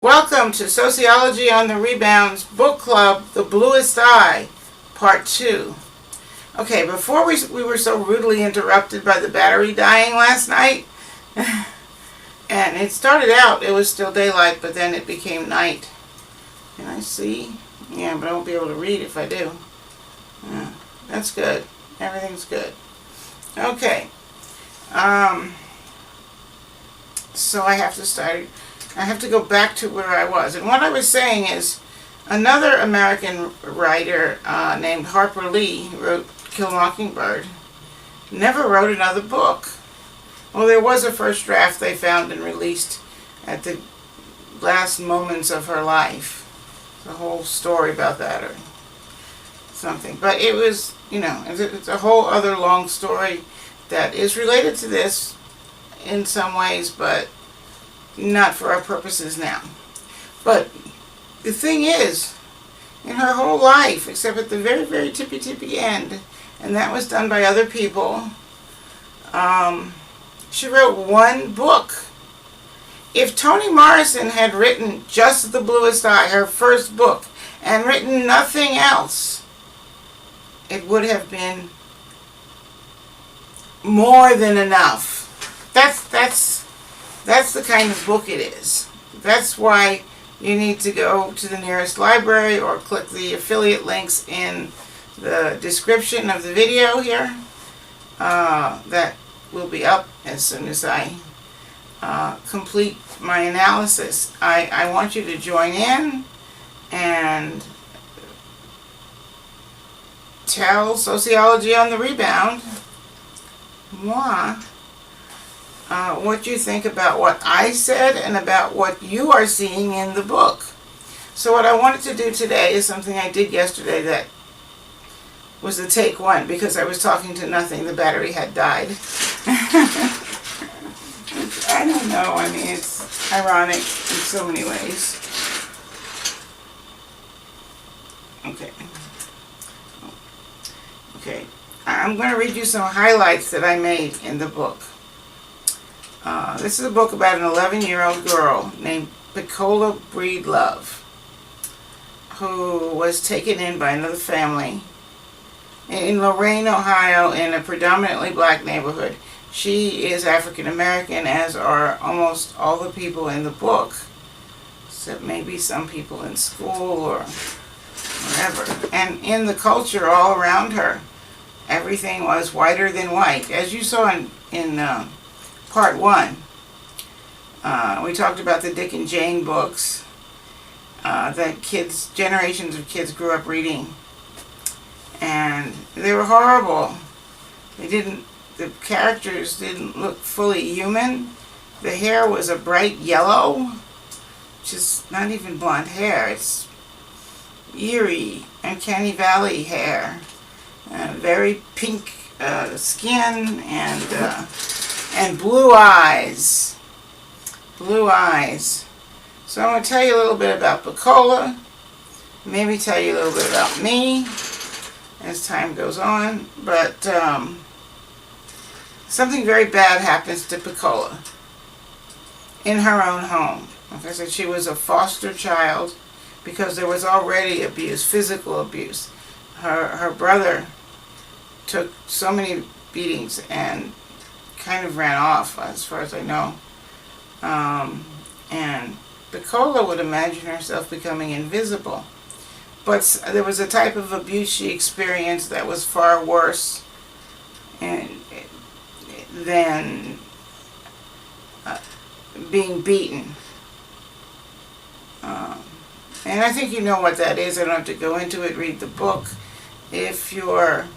Welcome to Sociology on the Rebound's book club, The Bluest Eye, Part 2. Okay, before we were so rudely interrupted by the battery dying last night, and it started out, it was still daylight, but then it became night. Can I see? Yeah, but I won't be able to read if I do. Yeah, that's good. Everything's good. Okay. So I have to go back to where I was. And what I was saying is, another American writer named Harper Lee, who wrote Kill Mockingbird, never wrote another book. Well, there was a first draft they found and released at the last moments of her life. The whole story about that or something. But it was, it's a whole other long story that is related to this in some ways, but not for our purposes now. But the thing is, in her whole life, except at the very, very tippy end, and that was done by other people, she wrote one book. If Toni Morrisson had written just The Bluest Eye, her first book, and written nothing else, it would have been more than enough. That's the kind of book it is. That's why you need to go to the nearest library or click the affiliate links in the description of the video here. That will be up as soon as I complete my analysis. I want you to join in and tell Sociology on the Rebound what you think about what I said and about what you are seeing in the book. So what I wanted to do today is something I did yesterday that was the take one, because I was talking to nothing. The battery had died. I don't know. I mean, it's ironic in so many ways. Okay. I'm going to read you some highlights that I made in the book. This is a book about an 11-year-old girl named Piccola Breedlove, who was taken in by another family in Lorain, Ohio, in a predominantly black neighborhood. She is African American, as are almost all the people in the book, except maybe some people in school or whatever. And in the culture all around her, everything was whiter than white. As you saw in Part 1, we talked about the Dick and Jane books that generations of kids grew up reading. And they were horrible. The characters didn't look fully human. The hair was a bright yellow, which is not even blonde hair. It's eerie, uncanny valley hair. Very pink skin and blue eyes. Blue eyes. So I'm going to tell you a little bit about Piccola. Maybe tell you a little bit about me as time goes on. But something very bad happens to Piccola in her own home. Like I said, she was a foster child because there was already abuse, physical abuse. Her brother took so many beatings and kind of ran off, as far as I know. And Piccola would imagine herself becoming invisible. But there was a type of abuse she experienced that was far worse than being beaten. And I think you know what that is. I don't have to go into it. Read the book. If you're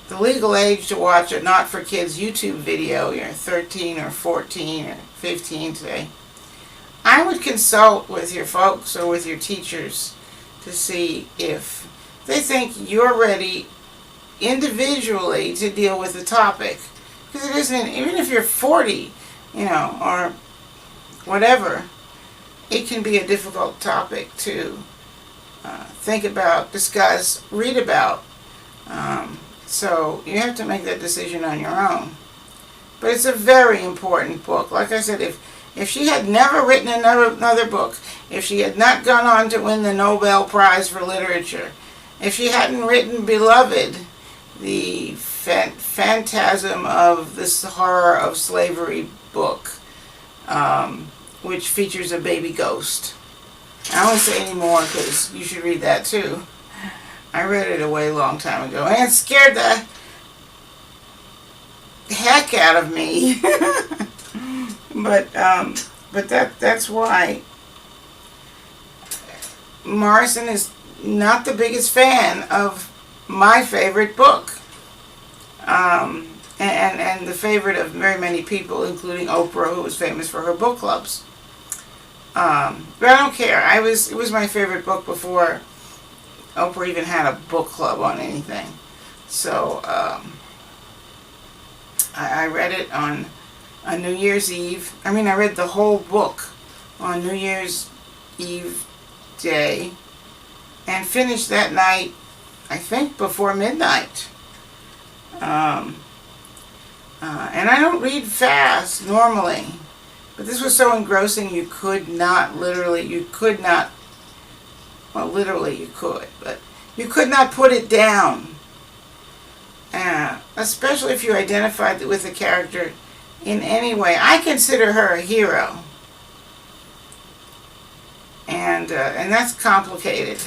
the legal age to watch a Not for Kids YouTube video, you're 13 or 14 or 15 today, I would consult with your folks or with your teachers to see if they think you're ready individually to deal with the topic. Because it isn't, even if you're 40, or whatever, it can be a difficult topic to think about, discuss, read about. So you have to make that decision on your own. But it's a very important book. Like I said, If she had never written another book, if she had not gone on to win the Nobel Prize for Literature, if she hadn't written Beloved, the phantasm of this horror of slavery book, which features a baby ghost. I won't say any more because you should read that too. I read it a way long time ago and it scared the heck out of me. but that's why Morrisson is not the biggest fan of my favorite book, and the favorite of very many people, including Oprah, who was famous for her book clubs. But I don't care. It was my favorite book before Oprah even had a book club on anything. So I read it on New Year's Eve. I read the whole book on New Year's Eve day and finished that night, I think, before midnight. And I don't read fast normally, but this was so engrossing you could not, literally you could not, well, literally you could, but you could not put it down. Especially if you identified with the character in any way. I consider her a hero. And that's complicated.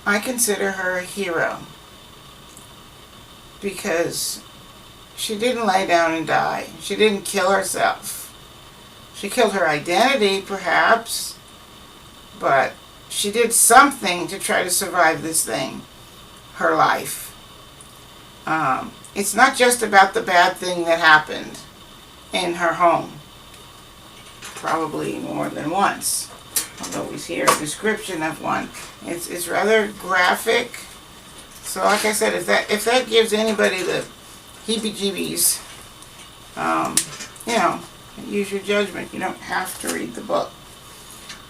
I consider her a hero because she didn't lay down and die. She didn't kill herself. She killed her identity, perhaps, but she did something to try to survive this thing, her life. It's not just about the bad thing that happened in her home. Probably more than once. Although we hear a description of one. It's rather graphic. So like I said, if that gives anybody the heebie-jeebies, use your judgment. You don't have to read the book.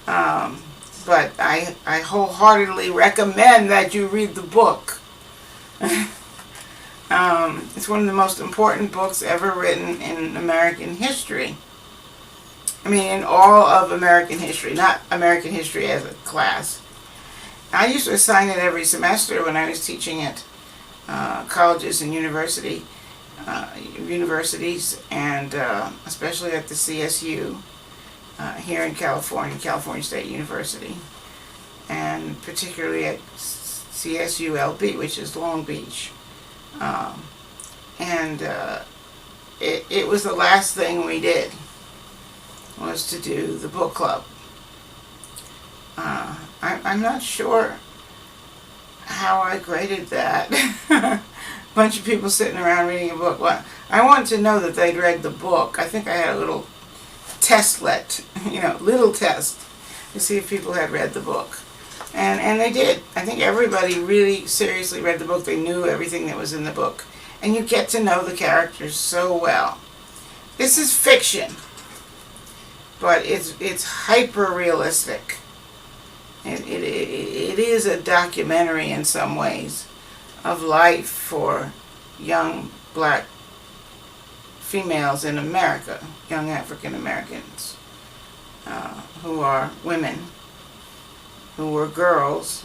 But I wholeheartedly recommend that you read the book. It's one of the most important books ever written in American history. In all of American history, not American history as a class. I used to assign it every semester when I was teaching at colleges and universities, and especially at the CSU here in California State University, and particularly at CSULB, which is Long Beach. It was the last thing we did, was to do the book club. I'm not sure how I graded that. A bunch of people sitting around reading a book. Well, I wanted to know that they'd read the book. I think I had a little testlet, little test to see if people had read the book. And they did. I think everybody really seriously read the book. They knew everything that was in the book. And you get to know the characters so well. This is fiction, but it's hyper-realistic. It is a documentary in some ways of life for young black females in America, young African Americans who are women, who were girls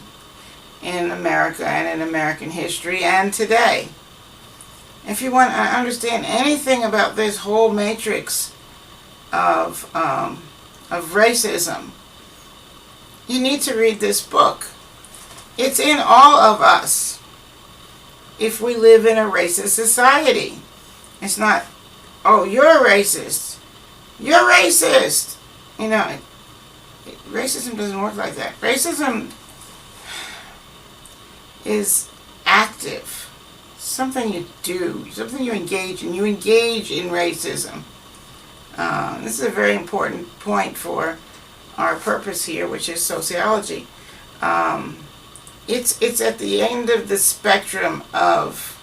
in America and in American history and today. If you want to understand anything about this whole matrix of racism, you need to read this book. It's in all of us if we live in a racist society. It's not, oh, you're a racist. You're racist. Racism doesn't work like that. Racism is active. Something you do, something you engage in. You engage in racism. This is a very important point for our purpose here, which is sociology. It's at the end of the spectrum of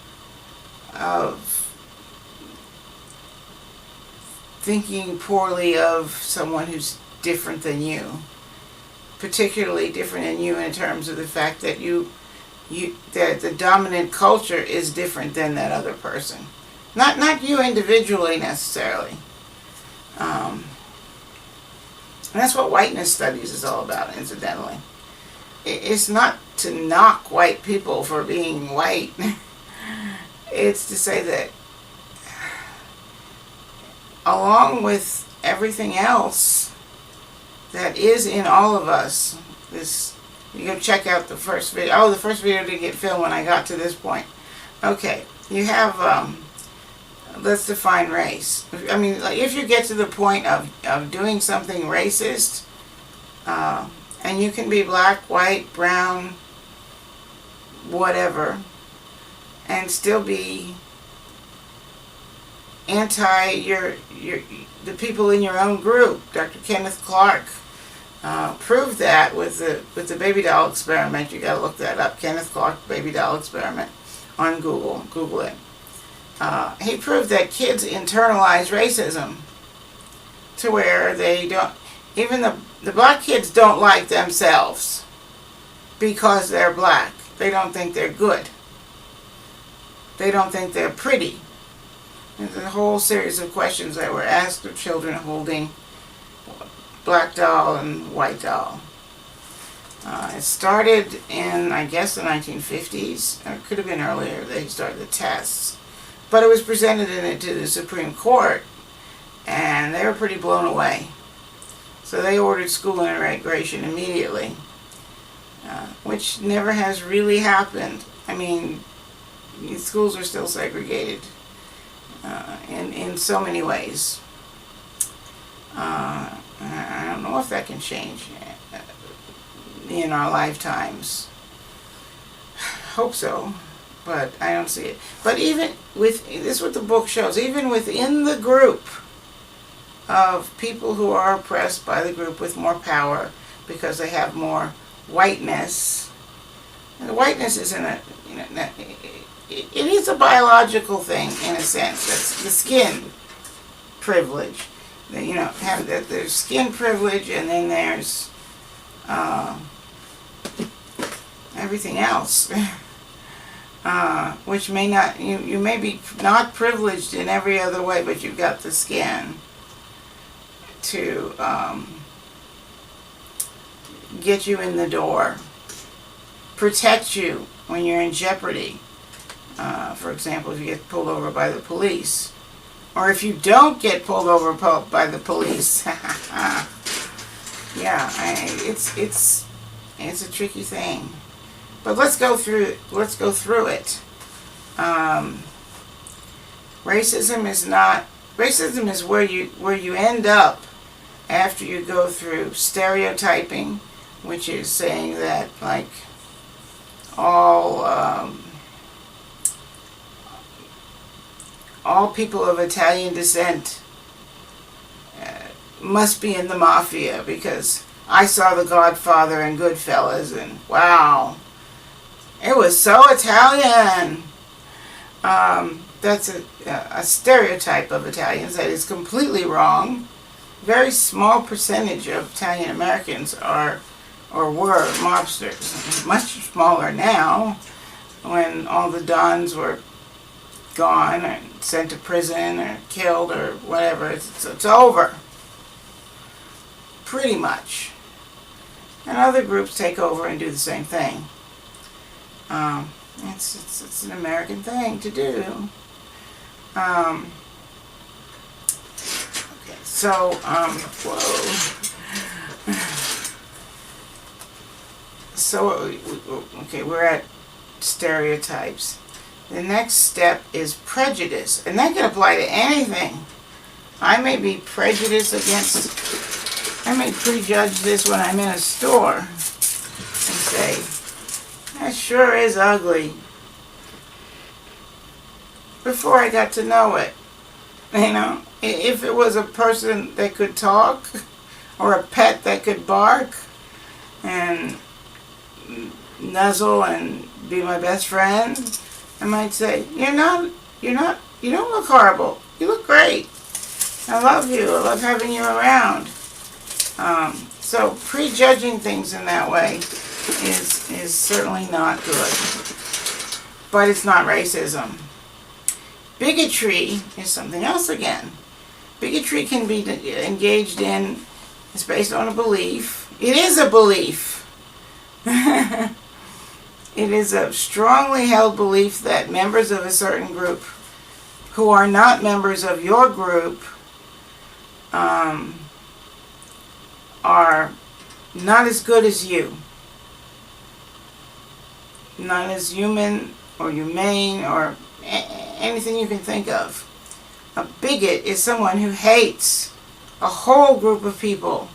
thinking poorly of someone who's different than you, particularly different than you in terms of the fact that that the dominant culture is different than that other person. Not you individually necessarily. And that's what whiteness studies is all about, incidentally. It's not to knock white people for being white. It's to say that along with everything else that is in all of us, you go check out the first video. Oh, the first video didn't get filmed when I got to this point. Okay, you have, let's define race. I mean, like, if you get to the point of doing something racist, and you can be black, white, brown, whatever, and still be anti the people in your own group. Dr. Kenneth Clark proved that with the baby doll experiment. You got to look that up. Kenneth Clark baby doll experiment on Google. Google it. He proved that kids internalize racism to where they don't. Even the black kids don't like themselves because they're black. They don't think they're good. They don't think they're pretty. There's a whole series of questions that were asked of children holding black doll and white doll. It started in, I guess, the 1950s. Or it could have been earlier that he started the tests. But it was presented to the Supreme Court, and they were pretty blown away. So they ordered school integration immediately, which never has really happened. I mean, schools are still segregated in so many ways. I don't know if that can change in our lifetimes. Hope so, but I don't see it. But even with this, is what the book shows, even within the group of people who are oppressed by the group with more power because they have more whiteness. And the whiteness isn't a, it is a biological thing in a sense. That's the skin privilege. Have that there's skin privilege, and then there's everything else, which may not, you may be not privileged in every other way, but you've got the skin to get you in the door, protect you when you're in jeopardy. For example, if you get pulled over by the police, or if you don't get pulled over by the police. Yeah, it's a tricky thing, but let's go through it. Racism is where you end up after you go through stereotyping, which is saying that, like, all people of Italian descent must be in the mafia because I saw The Godfather and Goodfellas, and wow, it was so Italian. That's a stereotype of Italians that is completely wrong. Very small percentage of Italian Americans are or were mobsters. Much smaller now, when all the Dons were gone and sent to prison or killed or whatever. It's over. Pretty much. And other groups take over and do the same thing. It's an American thing to do. Okay, so, whoa. So, okay, we're at stereotypes. The next step is prejudice, and that can apply to anything. I may be prejudiced against, I may prejudge this when I'm in a store and say, that sure is ugly, before I got to know it. If it was a person that could talk, or a pet that could bark and nuzzle and be my best friend, I might say, you don't look horrible. You look great. I love you. I love having you around. So prejudging things in that way is certainly not good. But it's not racism. Bigotry is something else again. Bigotry can be engaged in, it's based on a belief. It is a belief. It is a strongly held belief that members of a certain group who are not members of your group are not as good as you. Not as human or humane or anything you can think of. A bigot is someone who hates a whole group of people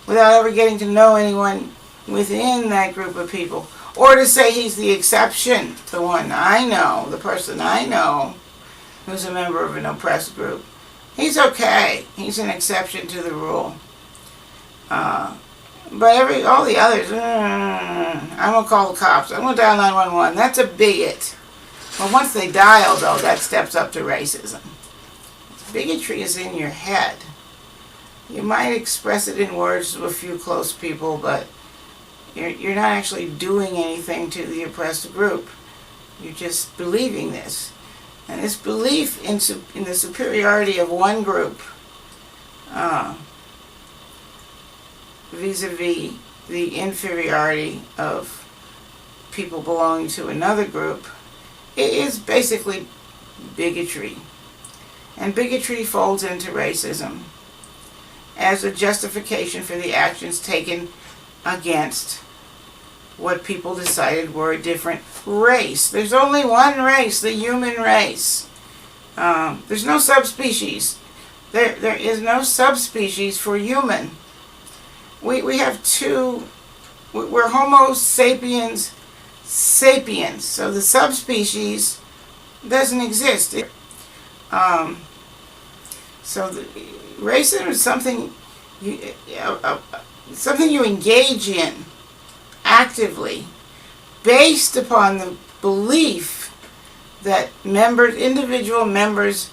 without ever getting to know anyone within that group of people. Or to say he's the exception, the one I know, the person I know who's a member of an oppressed group. He's okay. He's an exception to the rule. But all the others, I'm going to call the cops. I'm going to dial 911. That's a bigot. But once they dial, though, that steps up to racism. Bigotry is in your head. You might express it in words to a few close people, but you're not actually doing anything to the oppressed group. You're just believing this. And this belief in the superiority of one group vis-a-vis the inferiority of people belonging to another group, it is basically bigotry. And bigotry folds into racism as a justification for the actions taken against what people decided were a different race. There's only one race, the human race. There's no subspecies. There is no subspecies for human. We have two. We're Homo sapiens sapiens. So the subspecies doesn't exist. So racism is something you engage in actively, based upon the belief that individual members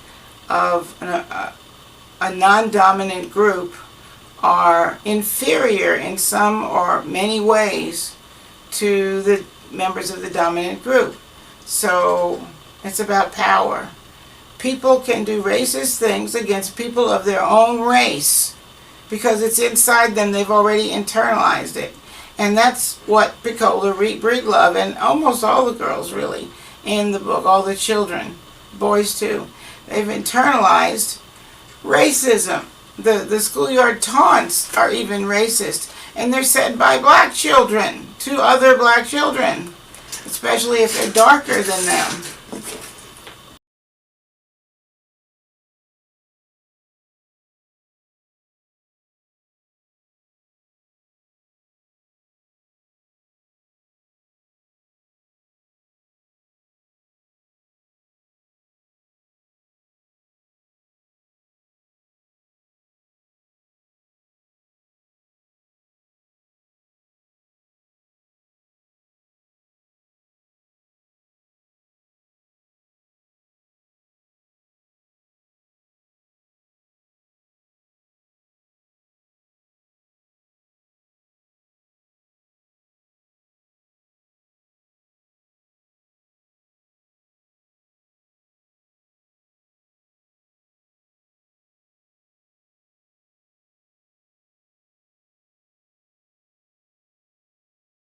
of a non-dominant group are inferior in some or many ways to the members of the dominant group. So it's about power. People can do racist things against people of their own race because it's inside them. They've already internalized it. And that's what Pecola Breedlove and almost all the girls really in the book, all the children, boys too, they've internalized racism. The schoolyard taunts are even racist, and they're said by black children to other black children, especially if they're darker than them.